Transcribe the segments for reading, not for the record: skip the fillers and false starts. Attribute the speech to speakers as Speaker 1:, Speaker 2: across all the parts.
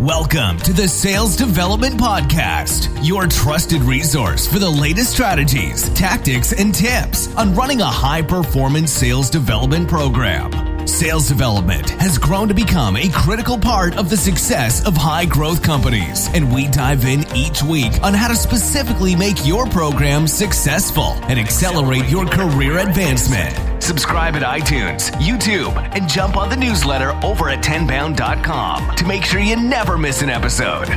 Speaker 1: Welcome to the Sales Development Podcast, your trusted resource for the latest strategies, tactics, and tips on running a high-performance sales development program. Sales development has grown to become a critical part of the success of high-growth companies, and we dive in each week on how to specifically make your program successful and accelerate your career advancement. Subscribe at iTunes, YouTube, and jump on the newsletter over at tenbound.com to make sure you never miss an episode.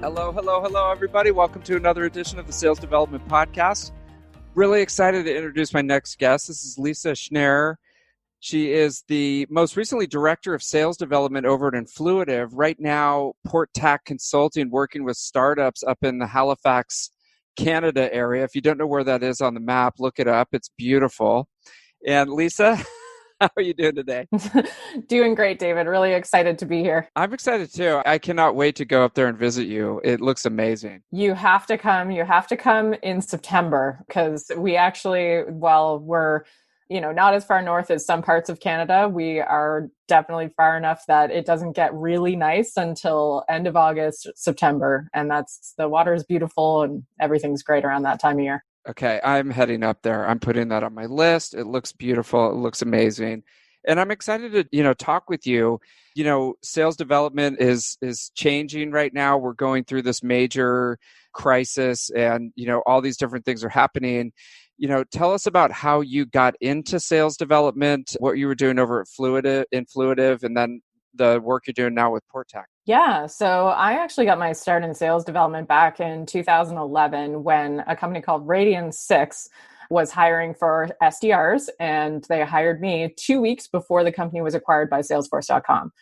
Speaker 2: Hello, everybody. Welcome to another edition of the Sales Development Podcast. Really excited to introduce my next guest. This is Lisa Schnare. She is the most recently Director of Sales Development over at Influitive. Right now, Port Tac Consulting, working with startups up in the Halifax, Canada area. If you don't know where that is on the map, look it up. It's beautiful. And Lisa, how are you doing today?
Speaker 3: Doing great, David. Really excited to be here.
Speaker 2: I'm excited too. I cannot wait to go up there and visit you. It looks amazing.
Speaker 3: You have to come. You have to come in September because we actually, while we're not as far north as some parts of Canada, we are definitely far enough that it doesn't get really nice until end of August, September. And the water is beautiful and everything's great around that time of year.
Speaker 2: Okay, I'm heading up there. I'm putting that on my list. It looks beautiful. It looks amazing. And I'm excited to, talk with you. Sales development is changing right now. We're going through this major crisis and, all these different things are happening. Tell us about how you got into sales development, what you were doing over at Influitive, and then the work you're doing now with Port Tac.
Speaker 3: Yeah, so I actually got my start in sales development back in 2011 when a company called Radian 6 was hiring for SDRs, and they hired me 2 weeks before the company was acquired by Salesforce.com.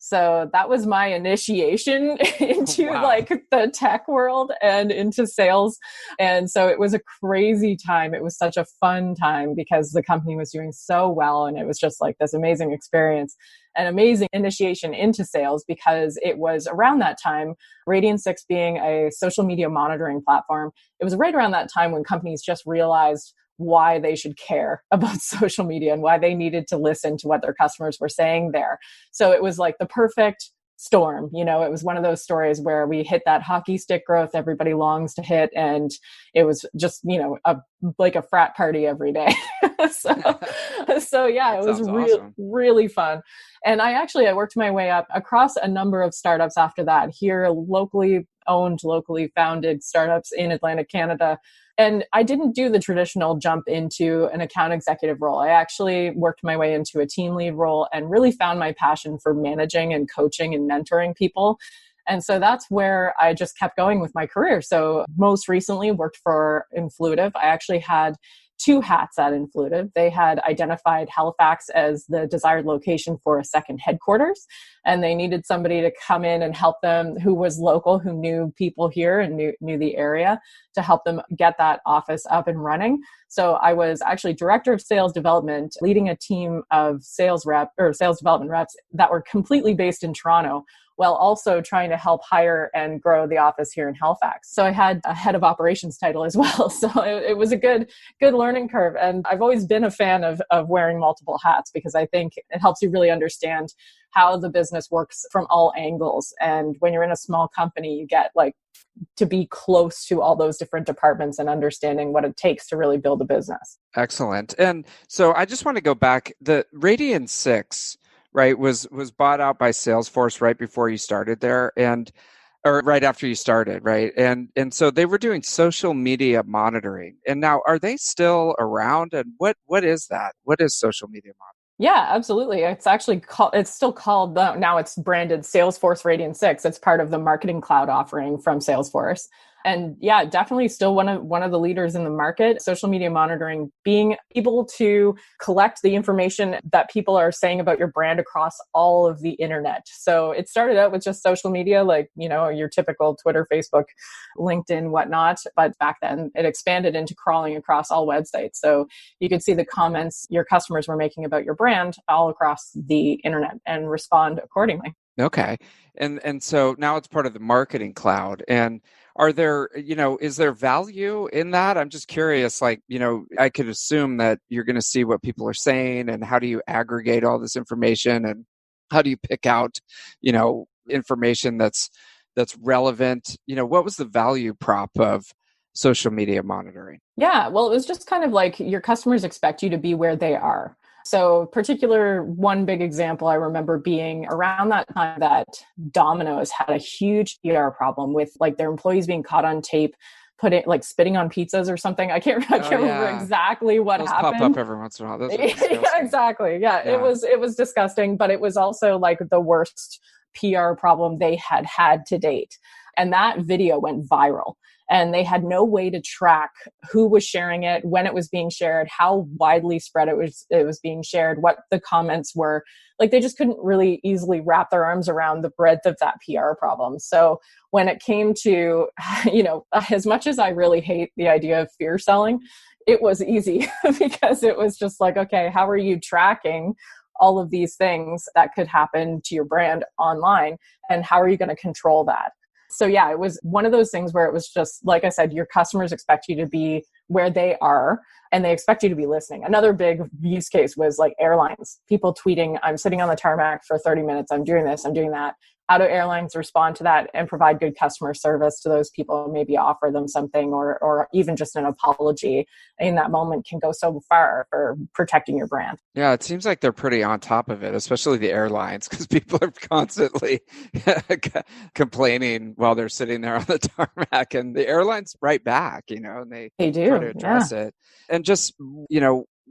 Speaker 3: So that was my initiation into the tech world and into sales. And so it was a crazy time. It was such a fun time because the company was doing so well. And it was just like this amazing experience, an amazing initiation into sales because it was around that time, Radian 6 being a social media monitoring platform. It was right around that time when companies just realized why they should care about social media and why they needed to listen to what their customers were saying there. So it was like the perfect storm. It was one of those stories where we hit that hockey stick growth everybody longs to hit. And it was just, like a frat party every day. so yeah, it was awesome. Really fun. And I worked my way up across a number of startups after that here, locally owned, locally founded startups in Atlantic Canada. And I didn't do the traditional jump into an account executive role. I actually worked my way into a team lead role and really found my passion for managing and coaching and mentoring people. And so that's where I just kept going with my career. So most recently worked for Influitive. I actually had two hats at Influitive. They had identified Halifax as the desired location for a second headquarters, and they needed somebody to come in and help them who was local, who knew people here and knew the area, to help them get that office up and running. So I was actually director of sales development, leading a team of sales development reps that were completely based in Toronto, while also trying to help hire and grow the office here in Halifax. So I had a head of operations title as well. So it was a good learning curve. And I've always been a fan of wearing multiple hats because I think it helps you really understand how the business works from all angles. And when you're in a small company, you get to be close to all those different departments and understanding what it takes to really build a business.
Speaker 2: Excellent. And so I just want to go back. The Radian 6, right, was bought out by Salesforce right before you started there, or right after you started, right? And so they were doing social media monitoring. And now, are they still around? And what is that? What is social media monitoring?
Speaker 3: Yeah, absolutely. It's actually it's still called, now it's branded Salesforce Radian 6. It's part of the Marketing Cloud offering from Salesforce. And yeah, definitely still one of the leaders in the market. Social media monitoring, being able to collect the information that people are saying about your brand across all of the internet. So it started out with just social media, your typical Twitter, Facebook, LinkedIn, whatnot. But back then it expanded into crawling across all websites. So you could see the comments your customers were making about your brand all across the internet and respond accordingly.
Speaker 2: Okay. And so now it's part of the Marketing Cloud. And are there, is there value in that? I'm just curious, I could assume that you're going to see what people are saying and how do you aggregate all this information and how do you pick out, information that's relevant? What was the value prop of social media monitoring?
Speaker 3: Yeah, well, it was just kind of like your customers expect you to be where they are. So one big example I remember being around that time that Domino's had a huge PR problem with like their employees being caught on tape, spitting on pizzas or something. I can't remember exactly what
Speaker 2: Those
Speaker 3: happened.
Speaker 2: pop up every once in a while. Those are disgusting.
Speaker 3: Yeah, exactly. Yeah, it was disgusting, but it was also like the worst PR problem they had to date. And that video went viral. And they had no way to track who was sharing it, when it was being shared, how widely spread it was being shared, what the comments were. Like they just couldn't really easily wrap their arms around the breadth of that PR problem. So when it came to, as much as I really hate the idea of fear selling, it was easy because it was just like, okay, how are you tracking all of these things that could happen to your brand online? And how are you going to control that? So yeah, it was one of those things where it was just, like I said, your customers expect you to be where they are and they expect you to be listening. Another big use case was like airlines, people tweeting, I'm sitting on the tarmac for 30 minutes, I'm doing this, I'm doing that. How do airlines respond to that and provide good customer service to those people, maybe offer them something or even just an apology in that moment can go so far for protecting your brand.
Speaker 2: Yeah, it seems like they're pretty on top of it, especially the airlines, because people are constantly complaining while they're sitting there on the tarmac, and the airlines write back, and they
Speaker 3: do
Speaker 2: try to address it. And just,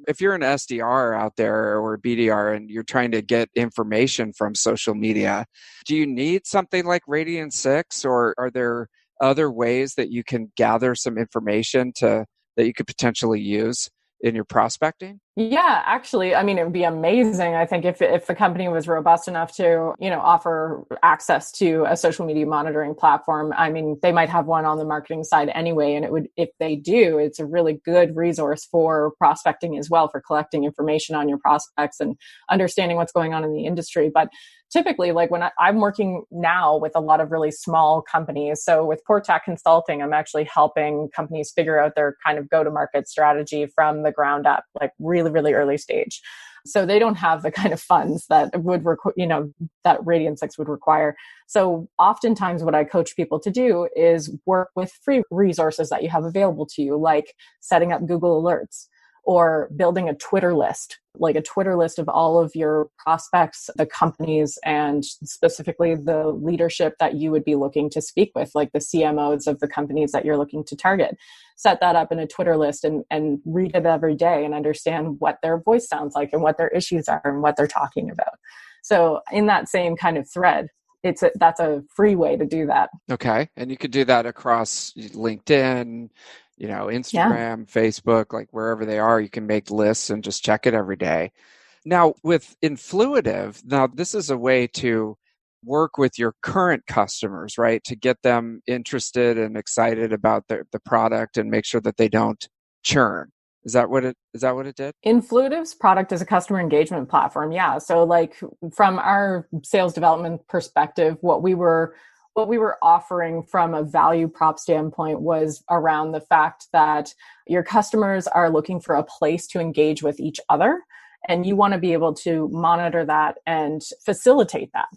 Speaker 2: if you're an SDR out there or a BDR and you're trying to get information from social media, do you need something like Radian 6, or are there other ways that you can gather some information that you could potentially use in your prospecting?
Speaker 3: Yeah, actually, I mean, it would be amazing. I think if the company was robust enough to, offer access to a social media monitoring platform, I mean, they might have one on the marketing side anyway. And if they do, it's a really good resource for prospecting as well, for collecting information on your prospects and understanding what's going on in the industry. But typically, like when I'm working now with a lot of really small companies. So with Portac Consulting, I'm actually helping companies figure out their kind of go-to-market strategy from the ground up, like really early stage. So they don't have the kind of funds that that Radian 6 would require. So oftentimes what I coach people to do is work with free resources that you have available to you, like setting up Google Alerts or building a Twitter list, like a Twitter list of all of your prospects, the companies, and specifically the leadership that you would be looking to speak with, like the CMOs of the companies that you're looking to target. Set that up in a Twitter list and read it every day and understand what their voice sounds like and what their issues are and what they're talking about. So in that same kind of thread, that's a free way to do that.
Speaker 2: Okay. And you could do that across LinkedIn, Instagram, Facebook, like wherever they are, you can make lists and just check it every day. Now with Influitive, this is a way to work with your current customers, right? To get them interested and excited about the product and make sure that they don't churn. Is that what it did?
Speaker 3: Influitive's product is a customer engagement platform. Yeah. So like from our sales development perspective, what we were offering from a value prop standpoint was around the fact that your customers are looking for a place to engage with each other. And you want to be able to monitor that and facilitate that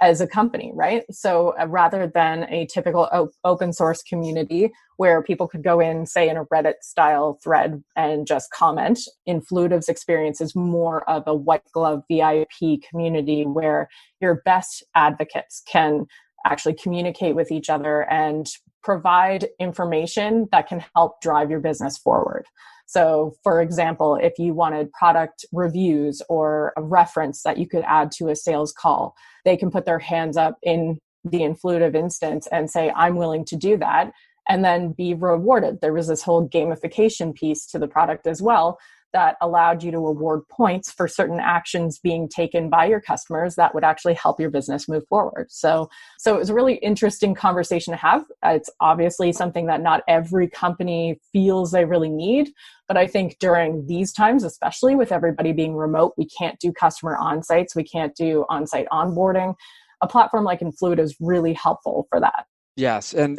Speaker 3: as a company, right? So rather than a typical open source community where people could go in, say in a Reddit style thread and just comment, Influitive's experience is more of a white glove VIP community where your best advocates can actually communicate with each other and provide information that can help drive your business forward. So for example, if you wanted product reviews or a reference that you could add to a sales call, they can put their hands up in the Influitive instance and say, I'm willing to do that, and then be rewarded. There was this whole gamification piece to the product as well that allowed you to award points for certain actions being taken by your customers that would actually help your business move forward. So it was a really interesting conversation to have. It's obviously something that not every company feels they really need, but I think during these times, especially with everybody being remote, we can't do customer on-sites, we can't do on-site onboarding. A platform like Influitive is really helpful for that.
Speaker 2: Yes, and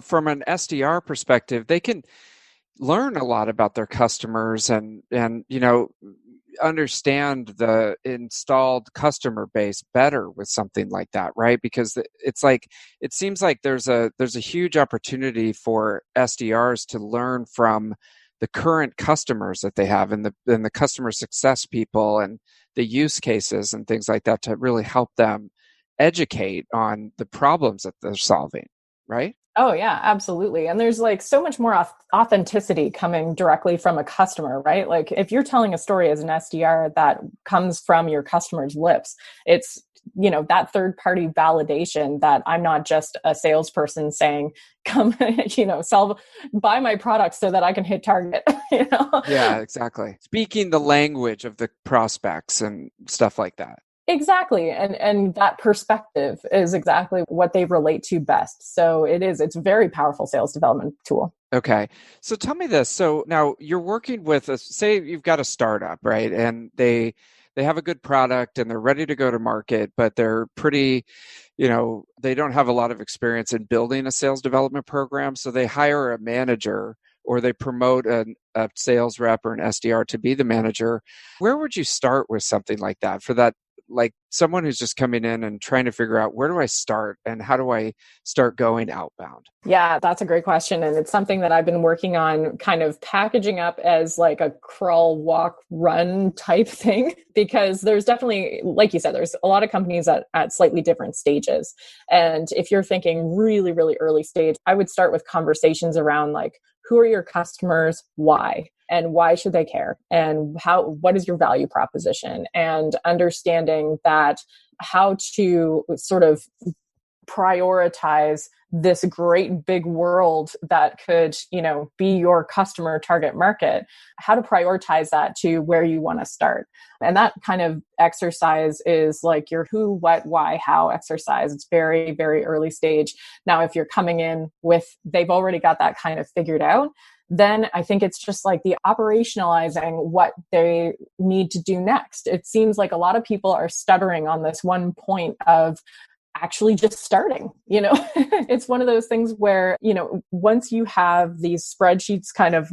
Speaker 2: from an SDR perspective, they can learn a lot about their customers and understand the installed customer base better with something like that, right? Because it's like, it seems like there's a huge opportunity for SDRs to learn from the current customers that they have, and the customer success people and the use cases and things like that, to really help them educate on the problems that they're solving, right?
Speaker 3: Oh yeah, absolutely. And there's like so much more authenticity coming directly from a customer, right? Like if you're telling a story as an SDR that comes from your customer's lips, it's, that third party validation that I'm not just a salesperson saying, come, buy my product so that I can hit target,
Speaker 2: Yeah, exactly. Speaking the language of the prospects and stuff like that.
Speaker 3: Exactly. And that perspective is exactly what they relate to best. So it's a very powerful sales development tool.
Speaker 2: Okay. So tell me this. So now you're working with say you've got a startup, right? And they have a good product and they're ready to go to market, but they're pretty, they don't have a lot of experience in building a sales development program. So they hire a manager, or they promote a sales rep or an SDR to be the manager. Where would you start with something like that, for that, like someone who's just coming in and trying to figure out, where do I start and how do I start going outbound?
Speaker 3: Yeah, that's a great question. And it's something that I've been working on kind of packaging up as like a crawl, walk, run type thing, because there's definitely, like you said, there's a lot of companies at slightly different stages. And if you're thinking really, really early stage, I would start with conversations around like, who are your customers? Why? And why should they care? And what is your value proposition? And understanding that how to sort of prioritize this great big world that could, be your customer target market, how to prioritize that to where you want to start. And that kind of exercise is like your who, what, why, how exercise. It's very, very early stage. Now, if you're coming in with, they've already got that kind of figured out, then I think it's just like the operationalizing what they need to do next. It seems like a lot of people are stuttering on this one point of actually just starting. It's one of those things where, once you have these spreadsheets kind of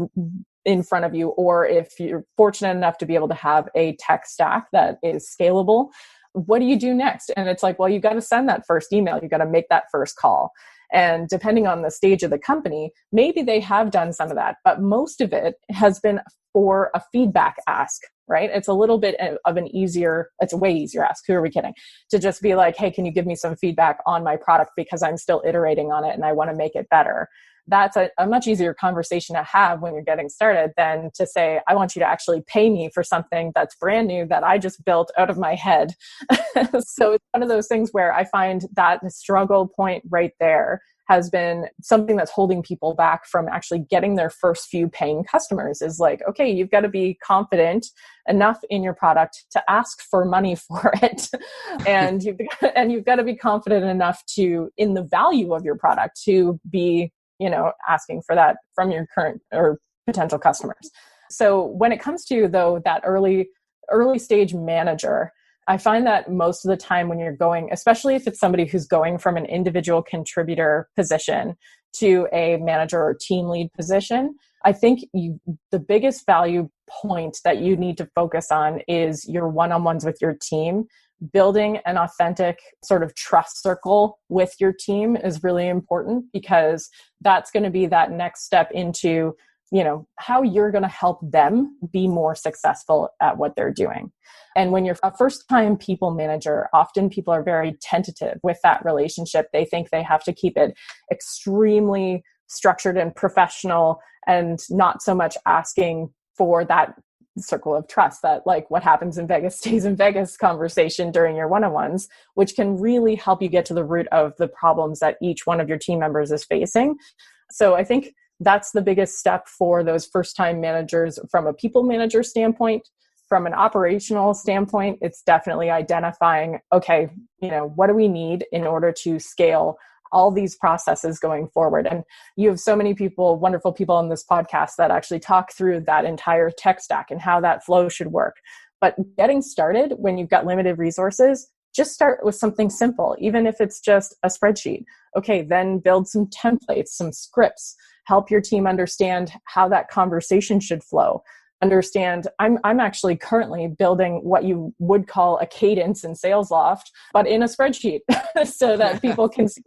Speaker 3: in front of you, or if you're fortunate enough to be able to have a tech stack that is scalable, what do you do next? And it's like, well, you got to send that first email. You got to make that first call. And depending on the stage of the company, maybe they have done some of that, but most of it has been for a feedback ask, right? It's a little bit of it's a way easier ask. Who are we kidding? To just be like, hey, can you give me some feedback on my product because I'm still iterating on it and I want to make it better. That's a much easier conversation to have when you're getting started than to say, I want you to actually pay me for something that's brand new that I just built out of my head. So it's one of those things where I find that the struggle point right there has been something that's holding people back from actually getting their first few paying customers, is like, okay, you've got to be confident enough in your product to ask for money for it. And you've got to be confident enough in the value of your product to be, asking for that from your current or potential customers. So when it comes to, though, that early stage manager, I find that most of the time when you're going, especially if it's somebody who's going from an individual contributor position to a manager or team lead position, I think the biggest value point that you need to focus on is your one-on-ones with your team. Building an authentic sort of trust circle with your team is really important, because that's going to be that next step into, how you're going to help them be more successful at what they're doing. And when you're a first-time people manager, often people are very tentative with that relationship. They think they have to keep it extremely structured and professional, and not so much asking for that circle of trust, that like what happens in Vegas stays in Vegas conversation during your one-on-ones, which can really help you get to the root of the problems that each one of your team members is facing. So I think that's the biggest step for those first-time managers from a people manager standpoint. From an operational standpoint, it's definitely identifying, okay, what do we need in order to scale all these processes going forward? And you have so many people, wonderful people on this podcast that actually talk through that entire tech stack and how that flow should work. But getting started when you've got limited resources, just start with something simple, even if it's just a spreadsheet. Okay, then build some templates, some scripts, help your team understand how that conversation should flow. understand. I'm actually currently building what you would call a cadence in SalesLoft, but in a spreadsheet so that people can see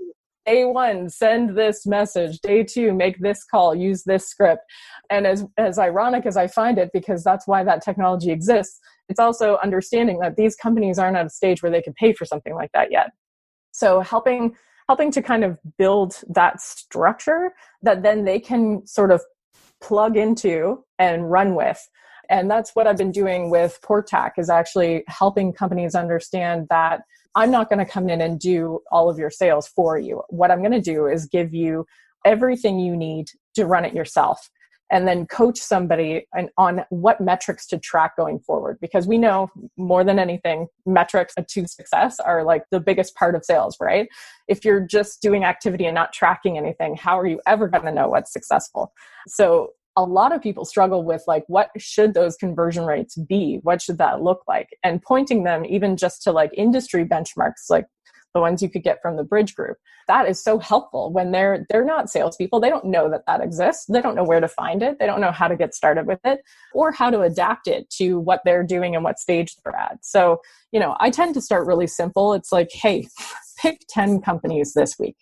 Speaker 3: day 1, send this message, day 2, make this call, use this script. And as ironic as I find it, because that's why that technology exists, it's also understanding that these companies aren't at a stage where they can pay for something like that yet. So helping to kind of build that structure that then they can sort of plug into and run with. And that's what I've been doing with PortTac, is actually helping companies understand that I'm not going to come in and do all of your sales for you. What I'm going to do is give you everything you need to run it yourself, and then coach somebody on what metrics to track going forward. Because we know more than anything, metrics to success are like the biggest part of sales, right? If you're just doing activity and not tracking anything, how are you ever going to know what's successful? So a lot of people struggle with like, what should those conversion rates be? What should that look like? And pointing them even just to like industry benchmarks, like the ones you could get from the Bridge Group. That is so helpful when they're not salespeople. They don't know that exists. They don't know where to find it. They don't know how to get started with it or how to adapt it to what they're doing and what stage they're at. So, I tend to start really simple. It's like, hey, pick 10 companies this week.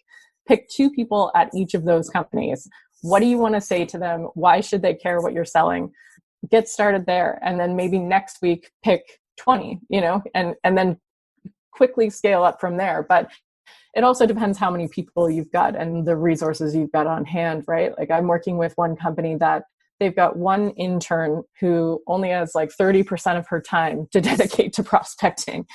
Speaker 3: Pick 2 people at each of those companies. What do you want to say to them? Why should they care what you're selling? Get started there. And then maybe next week, pick 20, and then quickly scale up from there. But it also depends how many people you've got and the resources you've got on hand, right? Like I'm working with one company that they've got one intern who only has like 30% of her time to dedicate to prospecting.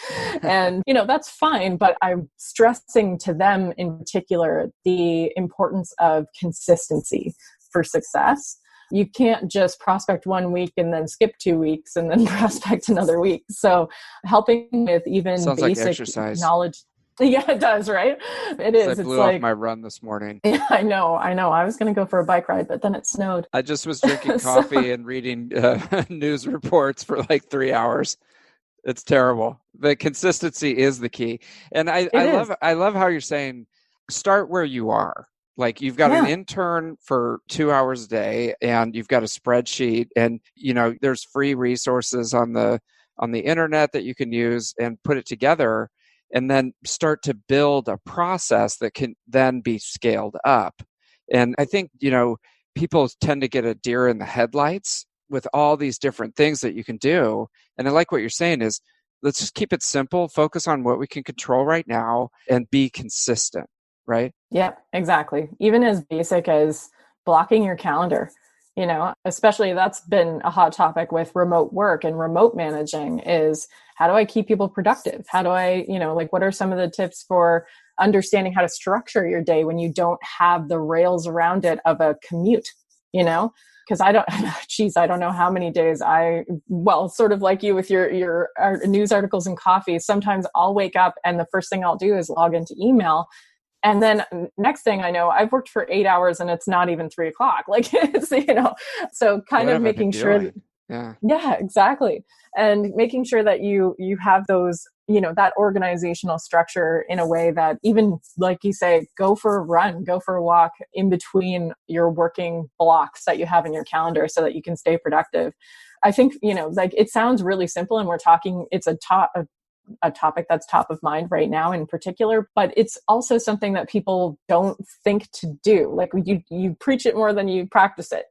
Speaker 3: And, that's fine, but I'm stressing to them in particular the importance of consistency for success. You can't just prospect 1 week and then skip 2 weeks and then prospect another week. So helping with even
Speaker 2: Sounds
Speaker 3: basic
Speaker 2: like exercise.
Speaker 3: knowledge. Yeah, it does, right? It is.
Speaker 2: I blew off my run this morning.
Speaker 3: Yeah, I know. I was going to go for a bike ride, but then it snowed.
Speaker 2: I just was drinking coffee and reading news reports for like 3 hours. It's terrible. The consistency is the key. And I love how you're saying, start where you are. Like you've got an intern for 2 hours a day and you've got a spreadsheet and, there's free resources on the internet that you can use and put it together and then start to build a process that can then be scaled up. And I think, people tend to get a deer in the headlights with all these different things that you can do. And I like what you're saying is, let's just keep it simple, focus on what we can control right now and be consistent, right?
Speaker 3: Yeah, exactly. Even as basic as blocking your calendar, especially that's been a hot topic with remote work and remote managing is how do I keep people productive? How do I, what are some of the tips for understanding how to structure your day when you don't have the rails around it of a commute, Because I don't know how many days sort of like you with your news articles and coffee, sometimes I'll wake up and the first thing I'll do is log into email. And then next thing I know, I've worked for 8 hours and it's not even 3 o'clock. Like, it's, so kind of making sure. Yeah, exactly. And making sure that you have those, that organizational structure in a way that even, like you say, go for a run, go for a walk in between your working blocks that you have in your calendar so that you can stay productive. I think, it sounds really simple and it's a topic that's top of mind right now in particular, but it's also something that people don't think to do. Like you preach it more than you practice it.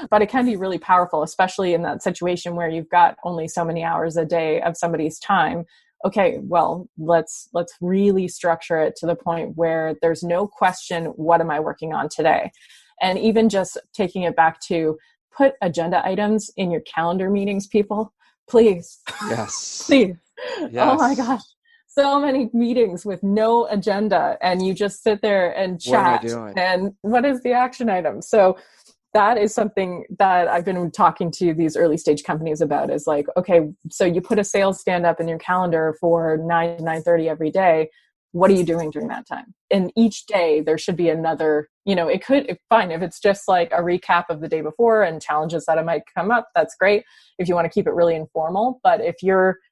Speaker 3: But it can be really powerful, especially in that situation where you've got only so many hours a day of somebody's time. Okay, well, let's really structure it to the point where there's no question, what am I working on today? And even just taking it back to put agenda items in your calendar meetings, people. Please.
Speaker 2: Yes.
Speaker 3: Please.
Speaker 2: Yes.
Speaker 3: Oh my gosh. So many meetings with no agenda and you just sit there and chat.
Speaker 2: What am I doing?
Speaker 3: And what is the action item? So that is something that I've been talking to these early stage companies about is like, okay, so you put a sales stand up in your calendar for 9 to 9:30 every day. What are you doing during that time? And each day there should be another, fine. If it's just like a recap of the day before and challenges that might come up, that's great. If you want to keep it really informal, but if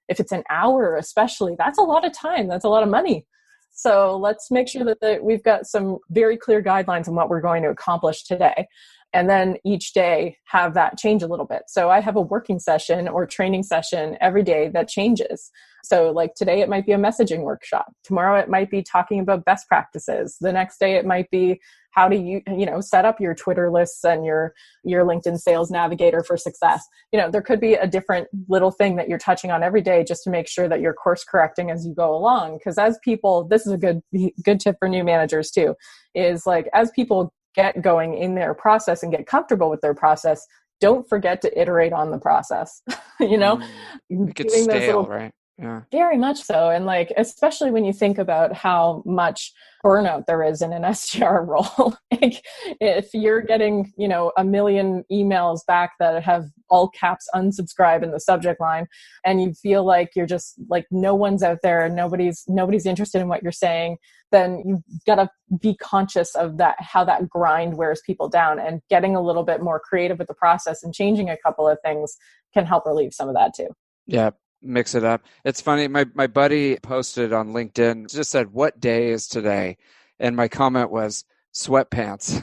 Speaker 3: it's an hour, especially, that's a lot of time. That's a lot of money. So let's make sure that we've got some very clear guidelines on what we're going to accomplish today. And then each day have that change a little bit. So I have a working session or training session every day that changes. So like today it might be a messaging workshop. Tomorrow it might be talking about best practices. The next day it might be how do you set up your Twitter lists and your LinkedIn sales navigator for success. There could be a different little thing that you're touching on every day just to make sure that you're course correcting as you go along. Because as people, this is a good tip for new managers too, is like as people get going in their process and get comfortable with their process, don't forget to iterate on the process.
Speaker 2: It gets stale, right? Yeah.
Speaker 3: Very much so. And like, especially when you think about how much burnout there is in an SDR role. Like if you're getting, a million emails back that have all caps unsubscribe in the subject line, and you feel like you're just like, no one's out there and nobody's interested in what you're saying, then you've got to be conscious of that, how that grind wears people down, and getting a little bit more creative with the process and changing a couple of things can help relieve some of that too.
Speaker 2: Yeah. Mix it up. It's funny. My buddy posted on LinkedIn, just said, "What day is today?" And my comment was sweatpants.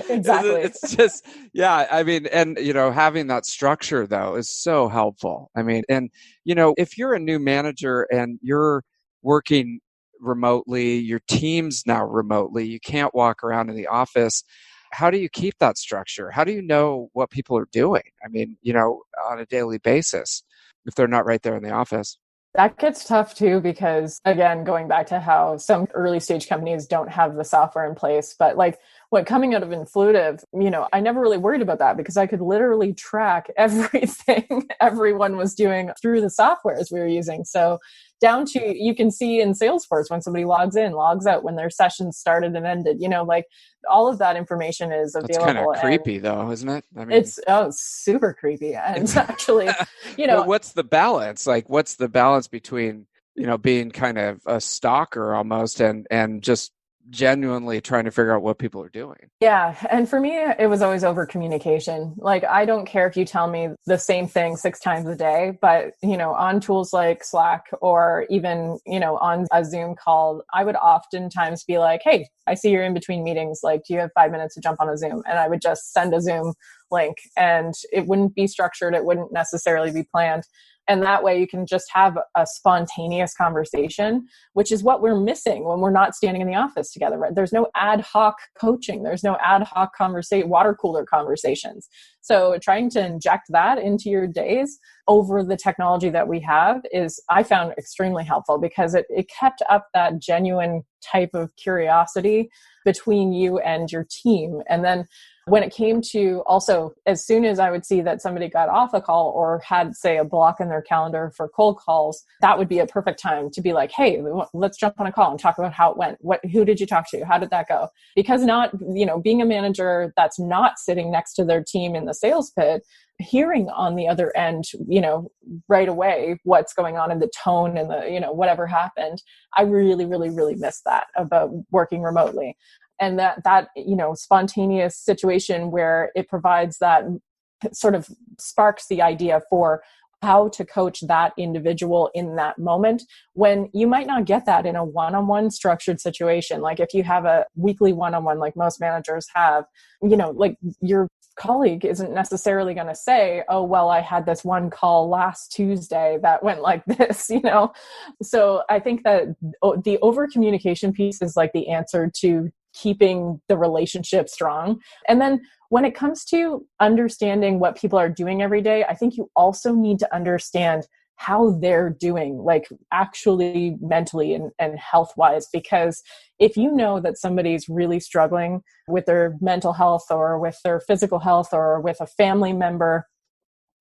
Speaker 3: Exactly.
Speaker 2: It's just, yeah. I mean, and having that structure though is so helpful. I mean, and if you're a new manager and you're working remotely, your team's now remotely, you can't walk around in the office. How do you keep that structure? How do you know what people are doing? I mean, on a daily basis, if they're not right there in the office.
Speaker 3: That gets tough too, because again, going back to how some early stage companies don't have the software in place, but like what coming out of Influitive, I never really worried about that because I could literally track everything everyone was doing through the softwares we were using. So down to, you can see in Salesforce when somebody logs in, logs out, when their session started and ended, like all of that information is available.
Speaker 2: It's kind of creepy though, isn't it? I mean,
Speaker 3: it's super creepy. And actually,
Speaker 2: well, what's the balance? Like, what's the balance between, being kind of a stalker almost and just genuinely trying to figure out what people are doing?
Speaker 3: Yeah. And for me, it was always over communication. Like, I don't care if you tell me the same thing 6 times a day, but, on tools like Slack or even, on a Zoom call, I would oftentimes be like, hey, I see you're in between meetings. Like, do you have 5 minutes to jump on a Zoom? And I would just send a Zoom link, and it wouldn't be structured. It wouldn't necessarily be planned. And that way you can just have a spontaneous conversation, which is what we're missing when we're not standing in the office together, right? There's no ad hoc coaching. There's no ad hoc water cooler conversations. So trying to inject that into your days over the technology that we have is, I found, extremely helpful, because it kept up that genuine type of curiosity between you and your team. And then when it came to also, as soon as I would see that somebody got off a call or had, say, a block in their calendar for cold calls, that would be a perfect time to be like, hey, let's jump on a call and talk about how it went. Who did you talk to? How did that go? Because being a manager that's not sitting next to their team in the sales pit, hearing on the other end, right away what's going on in the tone and the, whatever happened. I really, really, really miss that about working remotely. And that spontaneous situation where it provides that, sort of sparks the idea for how to coach that individual in that moment, when you might not get that in a one-on-one structured situation. Like if you have a weekly one-on-one, like most managers have, like your colleague isn't necessarily going to say, oh, well, I had this one call last Tuesday that went like this, So I think that the over communication piece is like the answer to keeping the relationship strong. And then when it comes to understanding what people are doing every day, I think you also need to understand how they're doing, like actually mentally and health-wise. Because if you know that somebody's really struggling with their mental health or with their physical health or with a family member,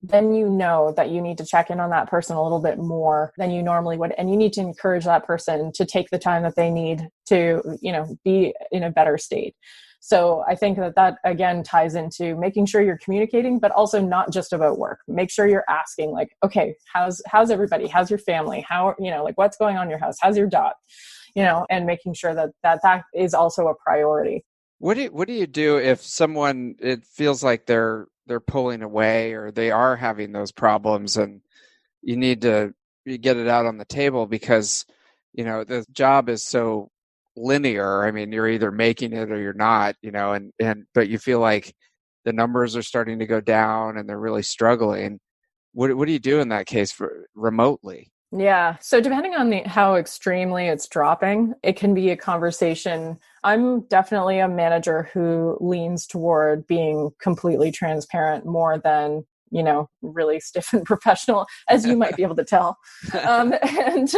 Speaker 3: then you know that you need to check in on that person a little bit more than you normally would. And you need to encourage that person to take the time that they need to, be in a better state. So I think that again ties into making sure you're communicating, but also not just about work. Make sure you're asking, like, okay, how's everybody? How's your family? How, like, what's going on in your house? How's your dog? And making sure that is also a priority.
Speaker 2: What do you do if someone, it feels like they're pulling away or they are having those problems, and you get it out on the table because, the job is so linear. I mean, you're either making it or you're not, but you feel like the numbers are starting to go down and they're really struggling. What do you do in that case for remotely?
Speaker 3: Yeah. So depending on how extremely it's dropping, it can be a conversation. I'm definitely a manager who leans toward being completely transparent more than, really stiff and professional, as you might be able to tell. And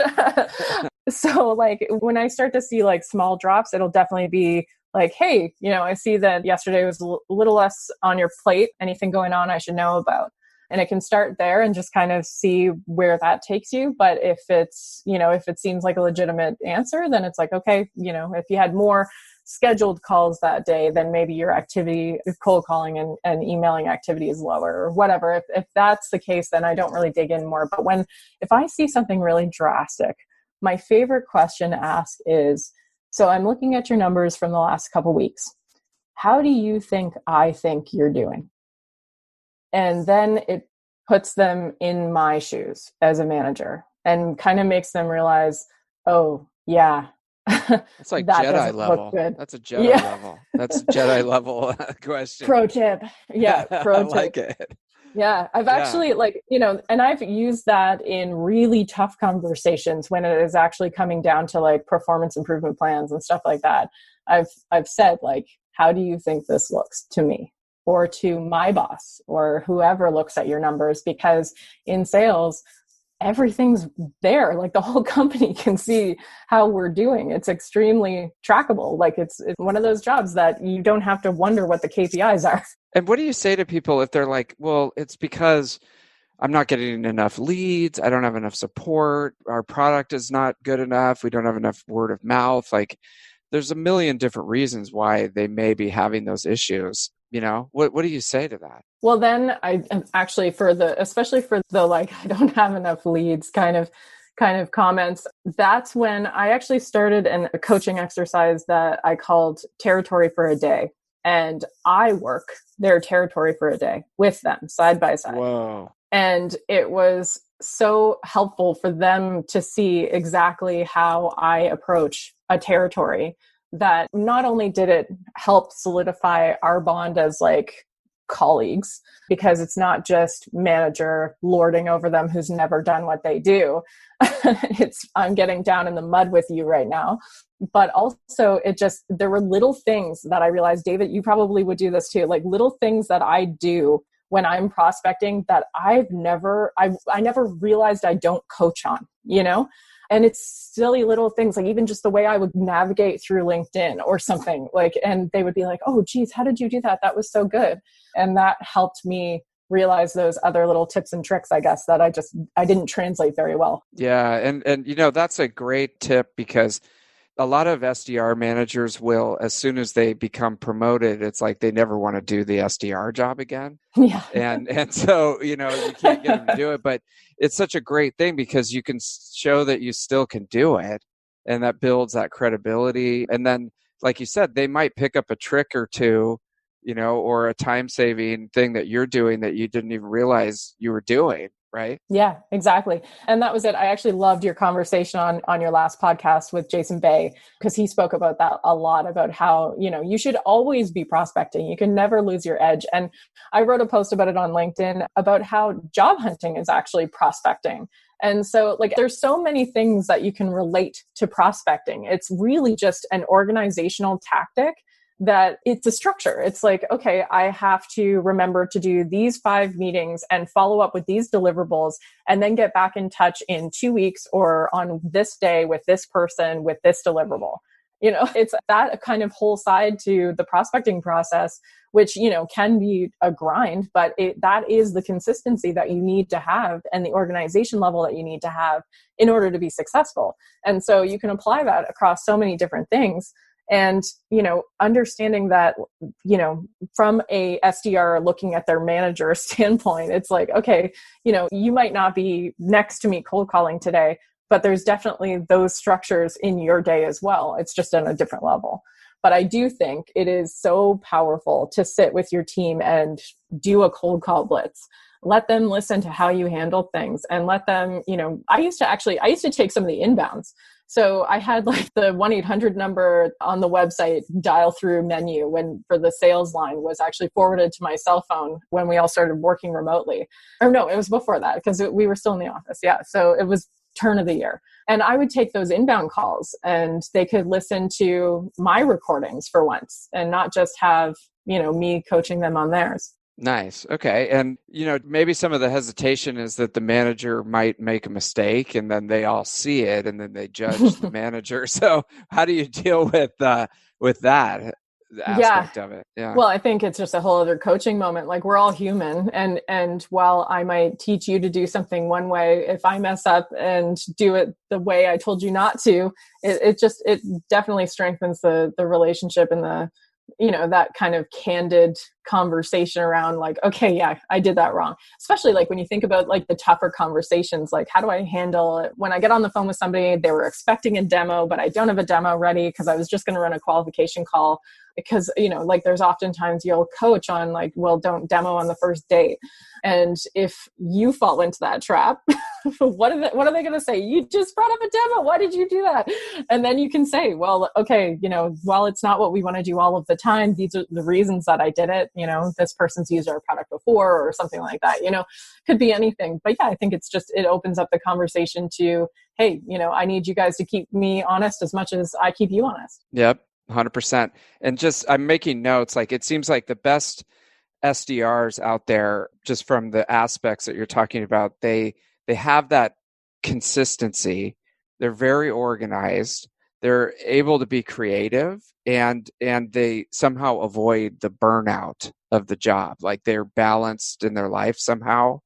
Speaker 3: so like when I start to see like small drops, it'll definitely be like, hey, I see that yesterday was a little less on your plate. Anything going on I should know about? And it can start there and just kind of see where that takes you. But if it's, if it seems like a legitimate answer, then it's like, okay, if you had more scheduled calls that day, then maybe your activity, cold calling and emailing activity is lower or whatever. If that's the case, then I don't really dig in more. But if I see something really drastic, my favorite question to ask is, so I'm looking at your numbers from the last couple of weeks. How do you think I think you're doing? And then it puts them in my shoes as a manager and kind of makes them realize, oh, yeah.
Speaker 2: That's like
Speaker 3: that
Speaker 2: Jedi level. That's a Jedi level. That's a Jedi level question.
Speaker 3: Pro tip. Yeah. Pro tip.
Speaker 2: I like it.
Speaker 3: Yeah. I've actually and I've used that in really tough conversations when it is actually coming down to like performance improvement plans and stuff like that. I've said like, how do you think this looks to me? Or to my boss or whoever looks at your numbers, because in sales, everything's there. Like the whole company can see how we're doing. It's extremely trackable. Like it's one of those jobs that you don't have to wonder what the KPIs are.
Speaker 2: And what do you say to people if they're like, well, it's because I'm not getting enough leads. I don't have enough support. Our product is not good enough. We don't have enough word of mouth. Like there's a million different reasons why they may be having those issues. What do you say to that?
Speaker 3: Well, then I actually especially for the like, I don't have enough leads kind of comments. That's when I actually started a coaching exercise that I called Territory for a Day. And I work their territory for a day with them side by side.
Speaker 2: Whoa.
Speaker 3: And it was so helpful for them to see exactly how I approach a territory, that not only did it help solidify our bond as like colleagues, because it's not just manager lording over them who's never done what they do. I'm getting down in the mud with you right now. But also there were little things that I realized, David, you probably would do this too, like little things that I do when I'm prospecting that I never realized I don't coach on, And it's silly little things, like even just the way I would navigate through LinkedIn or something like, and they would be like, oh, geez, how did you do that? That was so good. And that helped me realize those other little tips and tricks, I guess, that I didn't translate very well.
Speaker 2: Yeah. And that's a great tip, because a lot of SDR managers will, as soon as they become promoted, it's like they never want to do the SDR job again.
Speaker 3: Yeah.
Speaker 2: And so, you can't get them to do it, but it's such a great thing because you can show that you still can do it, and that builds that credibility. And then, like you said, they might pick up a trick or two, or a time-saving thing that you're doing that you didn't even realize you were doing. Right?
Speaker 3: Yeah, exactly. And that was it. I actually loved your conversation on your last podcast with Jason Bay, because he spoke about that a lot, about how, you should always be prospecting. You can never lose your edge. And I wrote a post about it on LinkedIn about how job hunting is actually prospecting. And so like, there's so many things that you can relate to prospecting. It's really just an organizational tactic, that it's a structure. It's like, okay, I have to remember to do these 5 meetings and follow up with these deliverables, and then get back in touch in 2 weeks or on this day with this person with this deliverable. It's that kind of whole side to the prospecting process, which, can be a grind, but that is the consistency that you need to have and the organization level that you need to have in order to be successful. And so you can apply that across so many different things. And, understanding that, from a SDR looking at their manager standpoint, it's like, okay, you might not be next to me cold calling today, but there's definitely those structures in your day as well. It's just on a different level. But I do think it is so powerful to sit with your team and do a cold call blitz. Let them listen to how you handle things, and let them, I used to take some of the inbounds So I had like the 1-800 number on the website dial through menu when for the sales line was actually forwarded to my cell phone when we all started working remotely. Or no, it was before that because we were still in the office. Yeah. So it was turn of the year. And I would take those inbound calls and they could listen to my recordings for once and not just have, me coaching them on theirs.
Speaker 2: Nice. Okay. And, maybe some of the hesitation is that the manager might make a mistake and then they all see it and then they judge the manager. So how do you deal with that aspect of it? Yeah.
Speaker 3: Well, I think it's just a whole other coaching moment. Like we're all human. And while I might teach you to do something one way, if I mess up and do it the way I told you not to, it definitely strengthens the relationship and that kind of candid conversation around like, okay, yeah, I did that wrong. Especially like when you think about like the tougher conversations, like how do I handle it when I get on the phone with somebody, they were expecting a demo, but I don't have a demo ready because I was just going to run a qualification call because, like there's oftentimes you'll coach on like, well, don't demo on the first date. And if you fall into that trap, what are they going to say? You just brought up a demo. Why did you do that? And then you can say, well, okay, while it's not what we want to do all of the time, these are the reasons that I did it. This person's used our product before or something like that, could be anything. But yeah, I think it opens up the conversation to, hey, I need you guys to keep me honest as much as I keep you honest.
Speaker 2: Yep. 100%. And I'm making notes, like it seems like the best SDRs out there, just from the aspects that you're talking about, they have that consistency. They're very organized. They're able to be creative and they somehow avoid the burnout of the job. Like they're balanced in their life somehow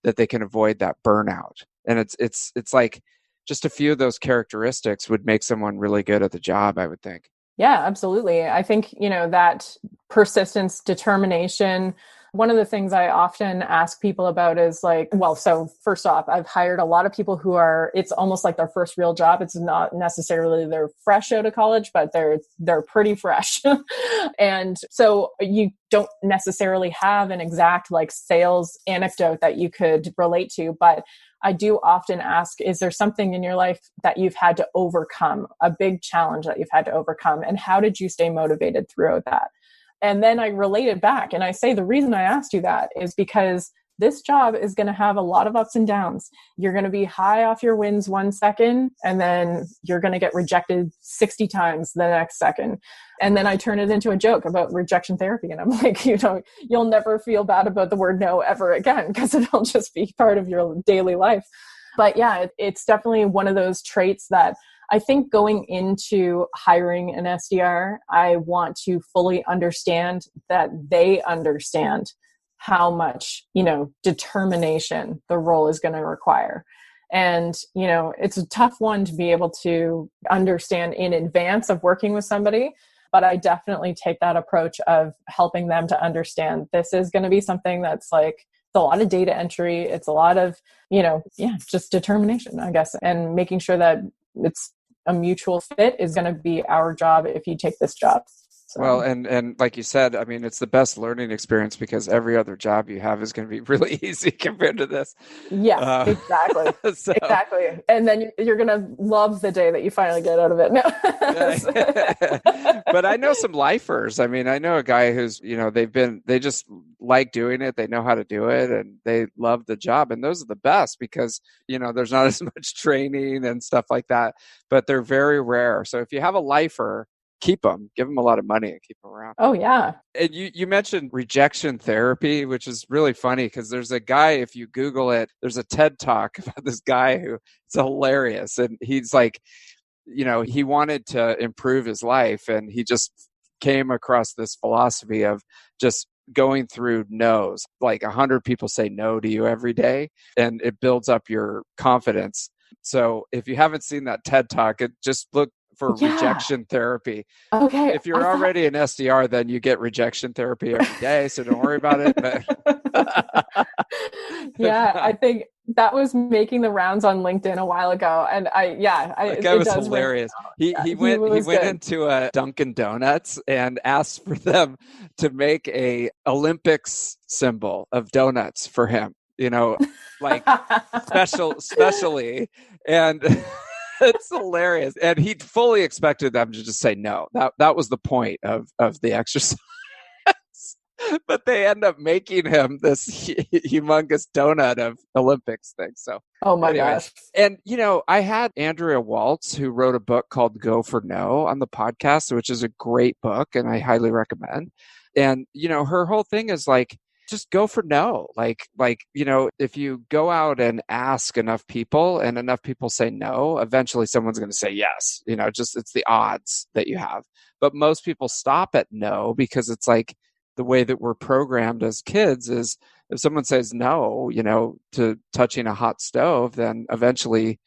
Speaker 2: that they can avoid that burnout. And it's like just a few of those characteristics would make someone really good at the job, I would think.
Speaker 3: Yeah, absolutely. I think, that persistence, determination. One of the things I often ask people about is like, well, so first off, I've hired a lot of people who it's almost like their first real job. It's not necessarily they're fresh out of college, but they're pretty fresh. And so you don't necessarily have an exact like sales anecdote that you could relate to, but I do often ask, is there something in your life that you've had to overcome, a big challenge that you've had to overcome? And how did you stay motivated throughout that? And then I relate it back. And I say, the reason I asked you that is because this job is going to have a lot of ups and downs. You're going to be high off your wins 1 second, and then you're going to get rejected 60 times the next second. And then I turn it into a joke about rejection therapy. And I'm like, you'll never feel bad about the word no ever again because it'll just be part of your daily life. But yeah, it's definitely one of those traits that I think going into hiring an SDR, I want to fully understand that they understand how much, determination the role is going to require. And, it's a tough one to be able to understand in advance of working with somebody. But I definitely take that approach of helping them to understand this is going to be something that's like, it's a lot of data entry. It's a lot of, just determination, I guess, and making sure that it's a mutual fit is going to be our job if you take this job. So.
Speaker 2: Well, and like you said, I mean, it's the best learning experience because every other job you have is going to be really easy compared to this.
Speaker 3: Yeah, exactly. Exactly. And then you're going to love the day that you finally get out of it. No.
Speaker 2: But I know some lifers. I mean, I know a guy who's, they just like doing it. They know how to do it and they love the job. And those are the best because, there's not as much training and stuff like that, but they're very rare. So if you have a lifer, keep them, give them a lot of money and keep them around.
Speaker 3: Oh, yeah.
Speaker 2: And you mentioned rejection therapy, which is really funny because there's a guy, if you Google it, there's a TED talk about this guy who it's hilarious. And he's like, he wanted to improve his life and he just came across this philosophy of just going through no's. Like 100 people say no to you every day and it builds up your confidence. So if you haven't seen that TED talk, just look for rejection therapy.
Speaker 3: Okay.
Speaker 2: If you're already an SDR, then you get rejection therapy every day. So don't worry about it. But
Speaker 3: yeah, I think that was making the rounds on LinkedIn a while ago. And
Speaker 2: that guy was hilarious. He went into a Dunkin' Donuts and asked for them to make a Olympics symbol of donuts for him, like specially. And It's hilarious. And he fully expected them to just say no. That was the point of the exercise. But they end up making him this humongous donut of Olympics thing. So,
Speaker 3: oh my gosh.
Speaker 2: And, I had Andrea Waltz, who wrote a book called Go for No on the podcast, which is a great book and I highly recommend. And, her whole thing is like, just go for no. Like, if you go out and ask enough people and enough people say no, eventually someone's going to say yes. It's the odds that you have. But most people stop at no because it's like, the way that we're programmed as kids is if someone says no, to touching a hot stove, then eventually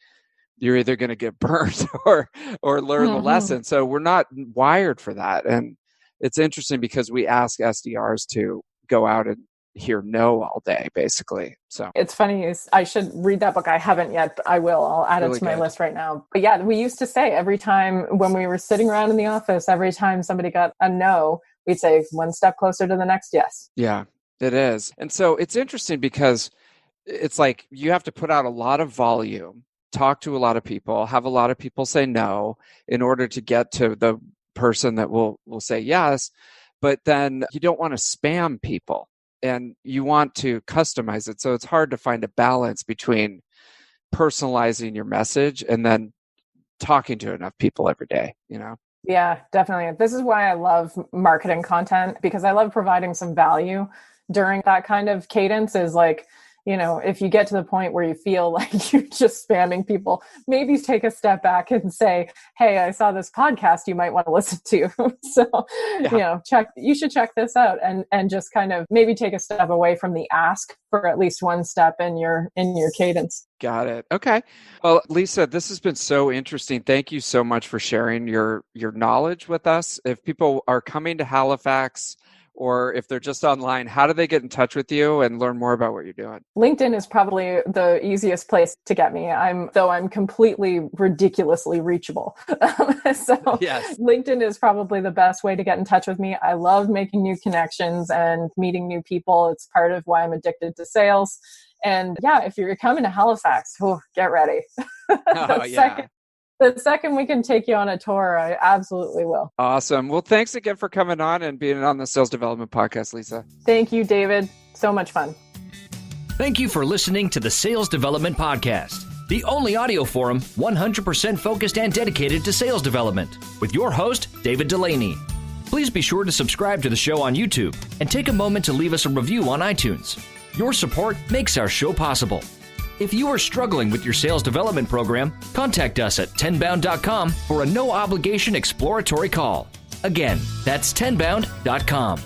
Speaker 2: you're either going to get burnt or learn the lesson. So we're not wired for that. And it's interesting because we ask SDRs to go out and hear no all day, basically. So
Speaker 3: it's funny. I should read that book. I haven't yet, but I will. I'll add it to my list right now. But yeah, we used to say every time when we were sitting around in the office, every time somebody got a no, we'd say one step closer to the next yes.
Speaker 2: Yeah, it is. And so it's interesting because it's like you have to put out a lot of volume, talk to a lot of people, have a lot of people say no in order to get to the person that will say yes. But then you don't want to spam people and you want to customize it. So it's hard to find a balance between personalizing your message and then talking to enough people every day,
Speaker 3: Yeah, definitely. This is why I love marketing content, because I love providing some value during that kind of cadence. Is like, if you get to the point where you feel like you're just spamming people, maybe take a step back and say, hey, I saw this podcast you might want to listen to. So, you should check this out and just kind of maybe take a step away from the ask for at least one step in your cadence.
Speaker 2: Got it. Okay. Well, Lisa, this has been so interesting. Thank you so much for sharing your knowledge with us. If people are coming to Halifax or if they're just online, how do they get in touch with you and learn more about what you're doing?
Speaker 3: LinkedIn is probably the easiest place to get me. I'm completely ridiculously reachable. So yes. LinkedIn is probably the best way to get in touch with me. I love making new connections and meeting new people. It's part of why I'm addicted to sales. And yeah, if you're coming to Halifax, get ready. The second we can take you on a tour, I absolutely will.
Speaker 2: Awesome. Well, thanks again for coming on and being on the Sales Development Podcast, Lisa.
Speaker 3: Thank you, David. So much fun.
Speaker 4: Thank you for listening to the Sales Development Podcast, the only audio forum 100% focused and dedicated to sales development, with your host, David Delaney. Please be sure to subscribe to the show on YouTube and take a moment to leave us a review on iTunes. Your support makes our show possible. If you are struggling with your sales development program, contact us at tenbound.com for a no-obligation exploratory call. Again, that's tenbound.com.